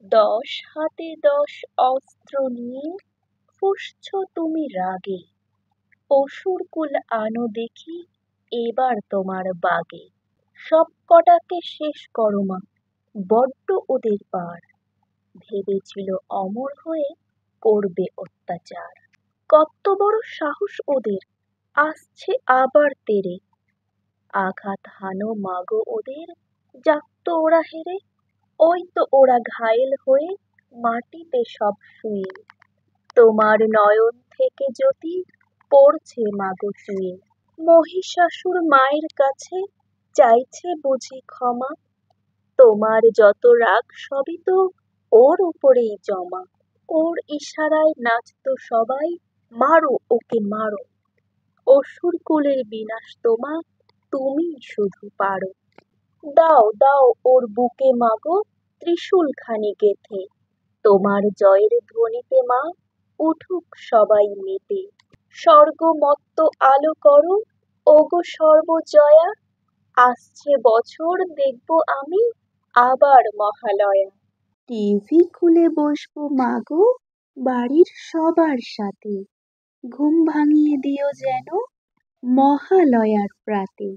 10 হাতে 10 অস্ত্র নিয়ে ফুঁসছ তুমি রাগে, অসুরকুল আনো দেখি এবার তোমার বাগে। সব কটাকে শেষ করো মা, বড্ড ওদের পার, ভেবেছিল অমর হয়ে করবে অত্যাচার। কত বড় সাহস ওদের, আসছে আবার তেড়ে, আঘাত হানো মাগো ওদের, যাক তো ওরা হেরে। ওই তো ওরা ঘায়েল হয়ে মাটিতে সব শুয়ে, তোমার নয়ন থেকে জ্যোতি পড়ছে মাগো চুয়ে। মহিষাসুর মায়ের কাছে চাইছে বুঝি ক্ষমা, তোমার যত রাগ সবই তো ওর উপরেই জমা। ওর ইশারায় নাচতো সবাই, মারো ওকে মারো, অসুর কুলের বিনাশ তোমা তুমিই শুধু পারো। দাও দাও ওর বুকে মাগো ত্রিশূল খানি গেঁথে, তোমার জয়ের ধ্বনিতে মা উঠুক সবাই মেতে। স্বর্গমত্ত আলো করো ওগো সর্বজয়া, আসছে বছর দেখবো আমি আবার মহালয়া। টিভি খুলে বসবো মাগো বাড়ির সবার সাথে, ঘুম ভাঙিয়ে দিও যেন মহালয়ার প্রাতে।